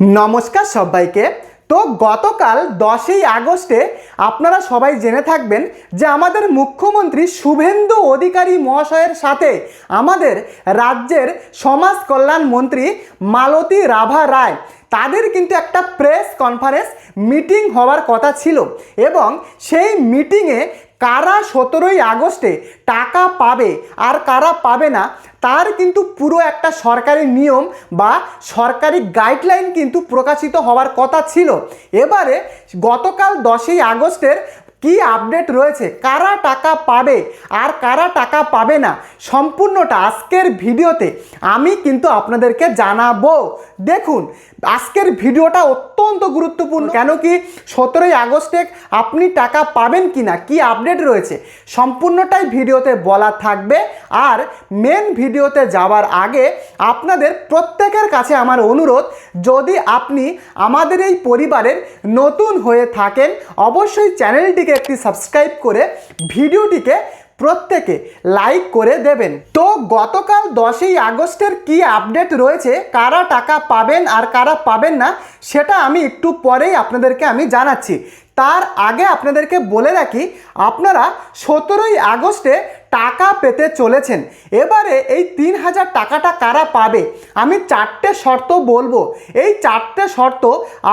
নমস্কার সবাইকে। তো গতকাল 10ই আগস্টে আপনারা সবাই জেনে থাকবেন যে আমাদের মুখ্যমন্ত্রী শুভেন্দু অধিকারী মহাশয়ের সাথে আমাদের রাজ্যের সমাজ কল্যাণ মন্ত্রী মালতী রাভা রায় তাদের কিন্তু একটা প্রেস কনফারেন্স মিটিং হওয়ার কথা ছিল এবং সেই মিটিংয়ে কারা 17ই আগস্টে টাকা পাবে আর কারা পাবে না তার কিন্তু পুরো একটা সরকারি নিয়ম বা সরকারি গাইডলাইন কিন্তু প্রকাশিত হওয়ার কথা ছিল। এবারে গতকাল 10ই আগস্টের কি আপডেট রয়েছে, কারা টাকা পাবে আর কারা টাকা পাবে না, সম্পূর্ণটা আজকের ভিডিওতে আমি কিন্তু আপনাদেরকে জানাবো। দেখুন, আজকের ভিডিওটা অত্যন্ত গুরুত্বপূর্ণ, কেন কি 17ই আগস্টে আপনি টাকা পাবেন কিনা, কি আপডেট রয়েছে সম্পূর্ণটাই ভিডিওতে বলা থাকবে। আর মেন ভিডিওতে যাওয়ার আগে আপনাদের প্রত্যেকের কাছে আমার অনুরোধ, যদি আপনি আমাদের এই পরিবারের নতুন হয়ে থাকেন অবশ্যই চ্যানেলটিকে একটি সাবস্ক্রাইব করে ভিডিওটিকে প্রত্যেকে লাইক করে দেবেন। তো গতকাল 10ই আগস্টের কি আপডেট রয়েছে, কারা টাকা পাবেন আর কারা পাবেন না সেটা আমি একটু পরেই আপনাদেরকে আমি জানাচ্ছি। তার আগে আপনাদেরকে বলে রাখি, আপনারা 17ই আগস্টে টাকা পেতে চলেছেন। এবারে এই 3000 টাকাটা কারা পাবে, আমি 4টে শর্ত বলবো। এই 4টে শর্ত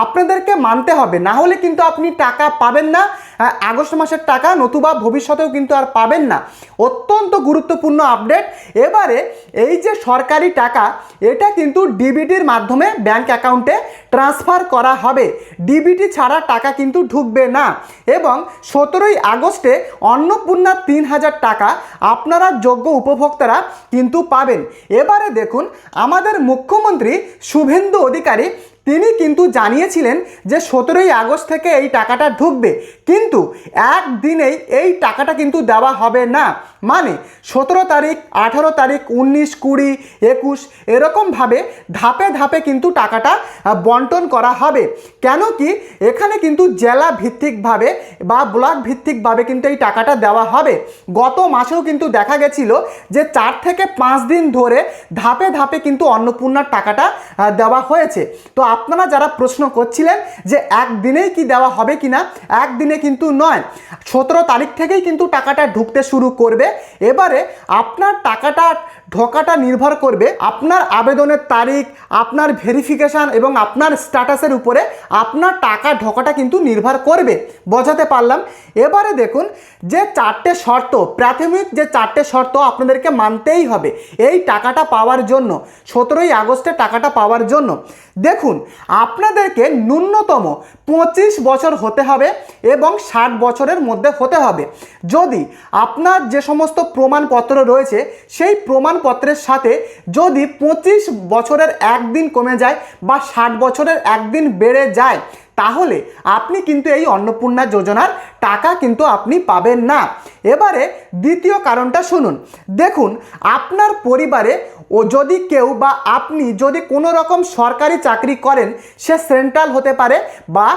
আপনাদেরকে মানতে হবে, না হলে কিন্তু আপনি টাকা পাবেন না আগস্ট মাসের টাকা, নতুবা ভবিষ্যতেও কিন্তু আর পাবেন না। অত্যন্ত গুরুত্বপূর্ণ আপডেট। এবারে এই যে সরকারি টাকা, এটা কিন্তু ডিবিটির মাধ্যমে ব্যাংক অ্যাকাউন্টে ট্রান্সফার করা হবে, ডিবিটি ছাড়া টাকা কিন্তু ঢুকবে না। এবং 17ই আগস্টে অন্নপূর্ণা 3000 টাকা আপনারা যোগ্য উপভোক্তারা কিন্তু পাবেন। এবারে দেখুন, আমাদের মুখ্যমন্ত্রী শুভেন্দু অধিকারী তিনি কিন্তু জানিয়েছিলেন যে 17ই আগস্ট থেকে এই টাকাটা ঢুকবে, কিন্তু একদিনেই এই টাকাটা কিন্তু দেওয়া হবে না। মানে 17 তারিখ, 18 তারিখ, 19, 20, 21 এরকমভাবে ধাপে ধাপে কিন্তু টাকাটা বন্টন করা হবে। কেন কি এখানে কিন্তু জেলা ভিত্তিকভাবে বা ব্লক ভিত্তিকভাবে কিন্তু এই টাকাটা দেওয়া হবে। গত মাসেও কিন্তু দেখা গেছিল যে 4 থেকে 5 দিন ধরে ধাপে ধাপে কিন্তু অন্নপূর্ণার টাকাটা দেওয়া হয়েছে। তো আপনারা যারা প্রশ্ন করছিলেন যে একদিনেই কি দেওয়া হবে কিনা, একদিনে কিন্তু নয়, 17 তারিখ থেকেই কিন্তু টাকাটা ঢুকতে শুরু করবে। এবারে আপনার টাকাটা ঢোকাটা নির্ভর করবে আপনার আবেদনের তারিখ, আপনার ভেরিফিকেশান এবং আপনার স্ট্যাটাসের উপরে আপনার টাকা ঢোকাটা কিন্তু নির্ভর করবে। বোঝাতে পারলাম? এবারে দেখুন, যে 4টে শর্ত, প্রাথমিক যে 4টে শর্ত আপনাদেরকে মানতেই হবে এই টাকাটা পাওয়ার জন্য, 17ই আগস্টে টাকাটা পাওয়ার জন্য। দেখুন, আপনাদেরকে ন্যূনতম 25 বছর হতে হবে এবং 60 বছরের মধ্যে হতে হবে। যদি আপনার যে সমস্ত প্রমাণপত্র রয়েছে সেই প্রমাণপত্রের সাথে যদি 25 বছরের একদিন কমে যায় বা 60 বছরের একদিন বেড়ে যায়, তাহলে আপনি কিন্তু এই অন্নপূর্ণা যোজনার টাকা কিন্তু আপনি পাবেন না। এবারে দ্বিতীয় কারণটা শুনুন। দেখুন, আপনার পরিবারে যদি কেউ বা আপনি যদি কোনো রকম সরকারি চাকরি করেন, সে সেন্ট্রাল হতে পারে বা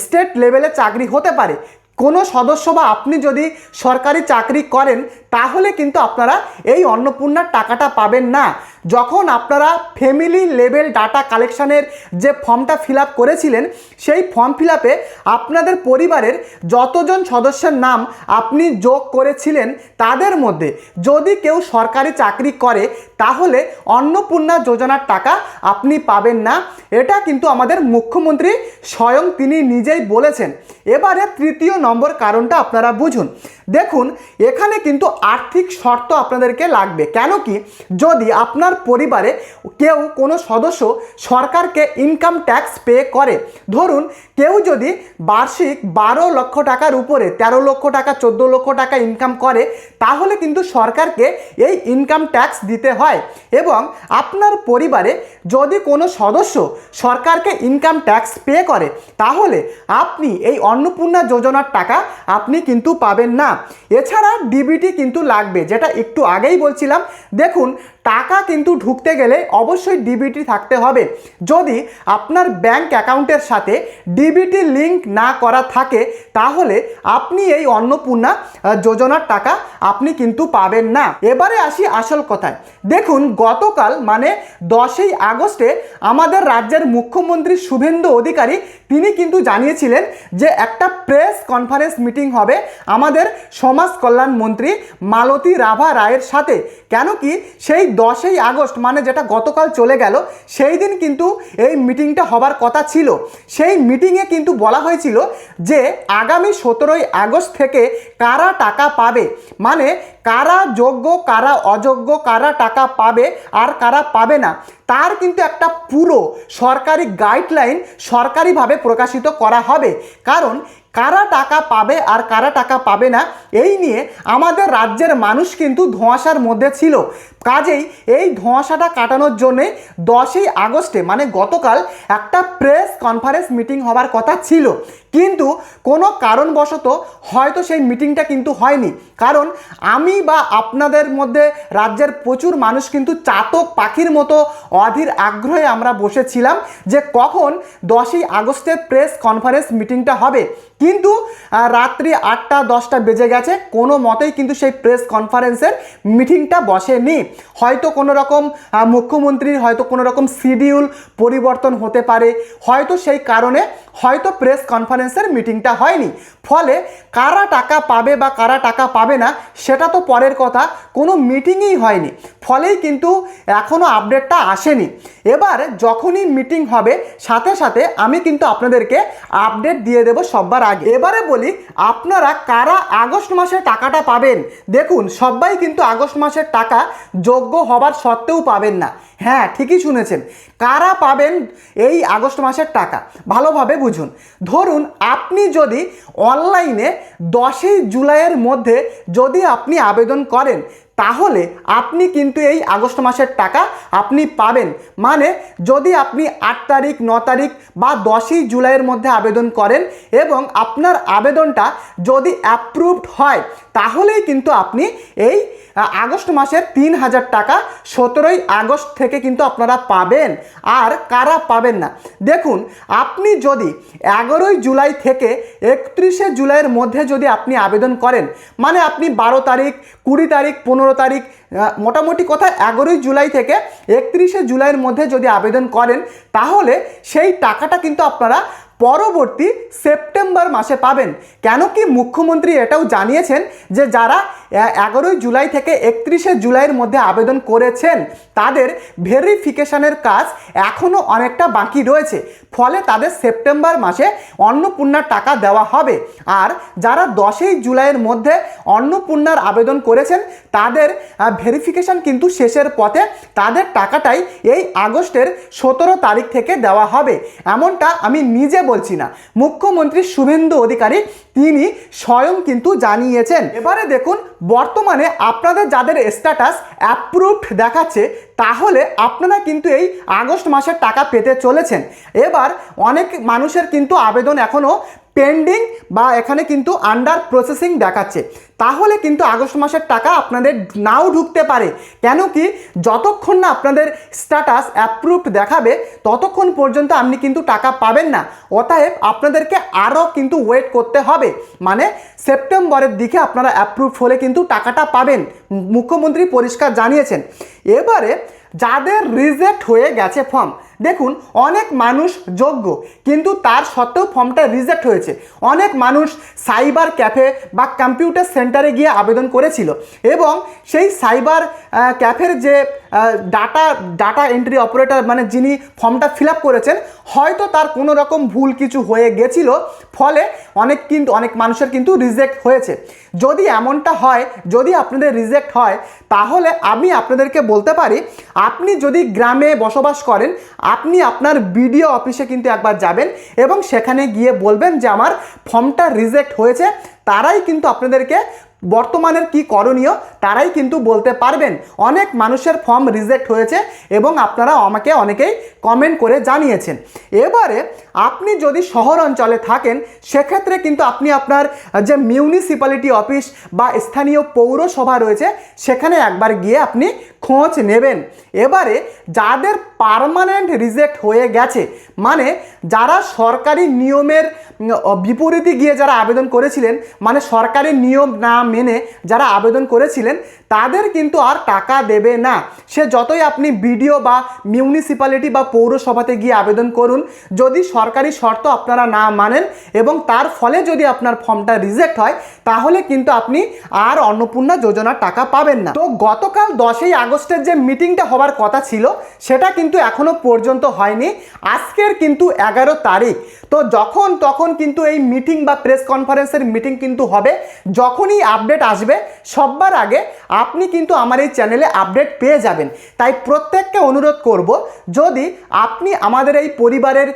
স্টেট লেভেলে চাকরি হতে পারে, কোনো সদস্য বা আপনি যদি সরকারি চাকরি করেন, তাহলে কিন্তু আপনারা এই অন্নপূর্ণার টাকাটা পাবেন না। যখন আপনারা ফ্যামিলি লেভেল ডাটা কালেকশানের যে ফর্মটা ফিল আপ করেছিলেন, সেই ফর্ম ফিল আপে আপনাদের পরিবারের যতজন সদস্যের নাম আপনি যোগ করেছিলেন, তাদের মধ্যে যদি কেউ সরকারি চাকরি করে, তাহলে অন্নপূর্ণা যোজনার টাকা আপনি পাবেন না। এটা কিন্তু আমাদের মুখ্যমন্ত্রী স্বয়ং তিনি নিজেই বলেছেন। এবারে তৃতীয় নম্বর কারণটা আপনারা বুঝুন। দেখুন, এখানে কিন্তু আর্থিক শর্ত আপনাদেরকে লাগবে। কেন কি, যদি আপনার পরিবারে কেউ কোনো সদস্য সরকারকে ইনকাম ট্যাক্স পে করে, ধরুন কেউ যদি বার্ষিক 12 লক্ষ টাকার উপরে 13 লক্ষ টাকা, 14 লক্ষ টাকা ইনকাম করে, তাহলে কিন্তু সরকারকে এই ইনকাম ট্যাক্স দিতে হয়। এবং আপনার পরিবারে যদি কোনো সদস্য সরকারকে ইনকাম ট্যাক্স পে করে, তাহলে আপনি এই অন্নপূর্ণা যোজনার টাকা আপনি কিন্তু পাবেন না। এছাড়া ডিবিটি কিন্তু লাগবে, যেটা একটু আগেই বলছিলাম। দেখুন, টাকা কিন্তু ঢুকতে গেলে অবশ্যই ডিবিটি থাকতে হবে। যদি আপনার ব্যাংক অ্যাকাউন্টের সাথে ডিবিটি লিঙ্ক না করা থাকে তাহলে আপনি এই অন্নপূর্ণা যোজনার টাকা আপনি কিন্তু পাবেন না। এবারে আসি আসল কথায়। দেখুন, গতকাল মানে 10ই আগস্টে আমাদের রাজ্যের মুখ্যমন্ত্রী শুভেন্দু অধিকারী তিনি কিন্তু জানিয়েছিলেন যে একটা প্রেস কনফারেন্স মিটিং হবে আমাদের সমাজ কল্যাণ মন্ত্রী মালতী রাভা রায়ের সাথে। কেন কি সেই 10ই আগস্ট মানে যেটা গতকাল চলে গেল সেই দিন কিন্তু এই মিটিংটা হবার কথা ছিল। সেই মিটিংয়ে কিন্তু বলা হয়েছিল যে আগামী 17ই আগস্ট থেকে কারা টাকা পাবে, মানে কারা যোগ্য কারা অযোগ্য, কারা টাকা পাবে আর কারা পাবে না, তার কিন্তু একটা পুরো সরকারি গাইডলাইন সরকারিভাবে প্রকাশিত করা হবে। কারণ কারা টাকা পাবে আর কারা টাকা পাবে না এই নিয়ে আমাদের রাজ্যের মানুষ কিন্তু ধোঁয়াশার মধ্যে ছিল। কাজেই এই ধোঁয়াশাটা কাটানোর জন্যে 10ই আগস্টে মানে গতকাল একটা প্রেস কনফারেন্স মিটিং হবার কথা ছিল, কিন্তু কোনো কারণবশত হয়তো সেই মিটিংটা কিন্তু হয়নি। কারণ আমি বা আপনাদের মধ্যে রাজ্যের প্রচুর মানুষ কিন্তু চাতক পাখির মতো অধীর আগ্রহে আমরা বসেছিলাম যে কখন 10ই আগস্টের প্রেস কনফারেন্স মিটিংটা হবে। কিন্তু রাত্রি 8টা 10টা বেজে গেছে, কোনো মতেই কিন্তু সেই প্রেস কনফারেন্সের মিটিংটা বসেনি। হয়তো কোনো রকম মুখ্যমন্ত্রীর হয়তো কোনো রকম শিডিউল পরিবর্তন হতে পারে, হয়তো সেই কারণে হয়তো প্রেস কনফারেন্সের মিটিংটা হয়নি। ফলে কারা টাকা পাবে বা কারা টাকা পাবে না সেটা তো পরের কথা, কোনো মিটিংই হয়নি। ফলেই কিন্তু এখনও আপডেটটা আসেনি। এবার যখনই মিটিং হবে সাথে সাথে আমি কিন্তু আপনাদেরকে আপডেট দিয়ে দেব সবার আগে। এবারে বলি আপনারা কারা আগস্ট মাসে টাকাটা পাবেন। দেখুন, সবাই কিন্তু আগস্ট মাসের টাকা যোগ্য হবার সত্ত্বেও পাবেন না। হ্যাঁ, ঠিকই শুনেছেন। কারা পাবেন এই আগস্ট মাসের টাকা ভালোভাবে বুঝুন। ধরুন আপনি যদি অনলাইনে 10ই জুলাইয়ের মধ্যে যদি আপনি আবেদন করেন তাহলে আপনি কিন্তু এই আগস্ট মাসের টাকা আপনি পাবেন। মানে যদি আপনি 8 তারিখ 9 তারিখ বা 10ই জুলাইয়ের মধ্যে আবেদন করেন এবং আপনার আবেদনটা যদি অ্যাপ্রুভড হয় তাহলেই কিন্তু আপনি এই আগস্ট মাসের 3000 টাকা 17ই আগস্ট থেকে কিন্তু আপনারা পাবেন। আর কারা পাবেন না, দেখুন আপনি যদি 11ই জুলাই থেকে 31শে জুলাইয়ের মধ্যে যদি আপনি আবেদন করেন, মানে আপনি 12 তারিখ 20 তারিখ 15 তারিখ মোটামুটি কথা 11ই জুলাই থেকে 31শে জুলাইয়ের মধ্যে যদি আবেদন করেন তাহলে সেই টাকাটা কিন্তু আপনারা পরবর্তী সেপ্টেম্বর মাসে পাবেন। কেন কি মুখ্যমন্ত্রী এটাও জানিয়েছেন যে যারা 11ই জুলাই থেকে 31শে জুলাইয়ের মধ্যে আবেদন করেছেন তাদের ভেরিফিকেশনের কাজ এখনও অনেকটা বাকি রয়েছে। ফলে তাদের সেপ্টেম্বর মাসে অন্নপূর্ণার টাকা দেওয়া হবে। আর যারা 10ই জুলাইয়ের মধ্যে অন্নপূর্ণার আবেদন করেছেন তাদের ভেরিফিকেশন কিন্তু শেষের পথে, তাদের টাকাটাই এই আগস্টের 17 তারিখ থেকে দেওয়া হবে। এমনটা আমি নিজে বলছি না, মুখ্যমন্ত্রী শুভেন্দু অধিকারী তিনি স্বয়ং কিন্তু জানিয়েছেন। এবারে দেখুন, বর্তমানে আপনাদের যাদের স্ট্যাটাস অ্যাপ্রুভড দেখাচ্ছে তাহলে আপনারা কিন্তু এই আগস্ট মাসের টাকা পেতে চলেছেন। এবার অনেক মানুষের কিন্তু আবেদন এখনও পেন্ডিং বা এখানে কিন্তু আন্ডার প্রসেসিং দেখাচ্ছে, তাহলে কিন্তু আগস্ট মাসের টাকা আপনাদের নাও ঢুকতে পারে। কেন কি যতক্ষণ না আপনাদের স্ট্যাটাস অ্যাপ্রুভড দেখাবে ততক্ষণ পর্যন্ত আপনি কিন্তু টাকা পাবেন না। অতএব আপনাদেরকে আরও কিন্তু ওয়েট করতে হবে, মানে সেপ্টেম্বরের দিকে আপনারা অ্যাপ্রুভড হলে কিন্তু টাকাটা পাবেন, মুখ্যমন্ত্রী পরিষ্কার জানিয়েছেন। এবারে যাদের রিজেক্ট হয়ে গেছে ফর্ম, দেখুন অনেক মানুষ যোগ্য কিন্তু তার সত্ত্বেও ফর্মটা রিজেক্ট হয়েছে। অনেক মানুষ সাইবার ক্যাফে বা কম্পিউটার সেন্টারে গিয়ে আবেদন করেছিল এবং সেই সাইবার ক্যাফের যে ডাটা এন্ট্রি অপারেটর মানে যিনি ফর্মটা ফিল আপ করেছেন হয়তো তার কোনো রকম ভুল কিছু হয়ে গেছিল, ফলে অনেক মানুষের কিন্তু রিজেক্ট হয়েছে। যদি এমনটা হয়, যদি আপনাদের রিজেক্ট হয় তাহলে আমি আপনাদেরকে বলতে পারি আপনি যদি গ্রামে বসবাস করেন আপনি আপনার বিডিও অফিসে কিন্তু একবার যাবেন এবং সেখানে গিয়ে বলবেন যে আমার ফর্মটা রিজেক্ট হয়েছে। তারাই কিন্তু আপনাদেরকে বর্তমানের কি করণীয় তারাই কিন্তু বলতে পারবেন। অনেক মানুষের ফর্ম রিজেক্ট হয়েছে এবং আপনারা আমাকে অনেকেই কমেন্ট করে জানিয়েছেন। এবারে আপনি যদি শহর অঞ্চলে থাকেন সেক্ষেত্রে কিন্তু আপনি আপনার যে মিউনিসিপ্যালিটি অফিস বা স্থানীয় পৌরসভা রয়েছে সেখানে একবার গিয়ে আপনি খোঁজ নেবেন। এবারে যাদের পার্মানেন্ট রিজেক্ট হয়ে গেছে, মানে যারা সরকারি নিয়মের বিপরীতে গিয়ে যারা আবেদন করেছিলেন, মানে সরকারি নিয়ম না মেনে যারা আবেদন করেছিলেন, তাদের কিন্তু আর টাকা দেবে না। সে যতই আপনি বিডিও বা মিউনিসিপ্যালিটি বা পৌরসভাতে গিয়ে আবেদন করুন, যদি সরকারি শর্ত আপনারা না মানেন এবং তার ফলে যদি আপনার ফর্মটা রিজেক্ট হয়, তাহলে কিন্তু আপনি আর অন্নপূর্ণা যোজনার টাকা পাবেন না। তো গতকাল 10ই আগস্টের যে মিটিংটা হওয়ার কথা ছিল সেটা কিন্তু এখনো পর্যন্ত হয়নি। আজকের কিন্তু 11 তারিখ। তো যখন তখন কিন্তু এই মিটিং বা প্রেস কনফারেন্সের মিটিং কিন্তু হবে। যখনই আপডেট আসবে সবার আগে আপনি কিন্তু আমার এই চ্যানেলে আপডেট পেয়ে যাবেন। তাই প্রত্যেককে অনুরোধ করব, যদি আপনি আমাদের এই পরিবারের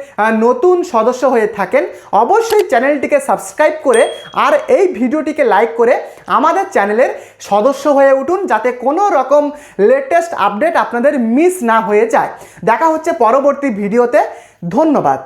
নতুন সদস্য হয়ে থাকেন অবশ্যই চ্যানেলটিকে সাবস্ক্রাইব করে আর এই ভিডিওটিকে লাইক করে আমাদের চ্যানেলের সদস্য হয়ে উঠুন, যাতে কোনো রকম লেটেস্ট আপডেট আপনাদের মিস না হয়ে যায়। দেখা হচ্ছে পরবর্তী ভিডিওতে। ধন্যবাদ।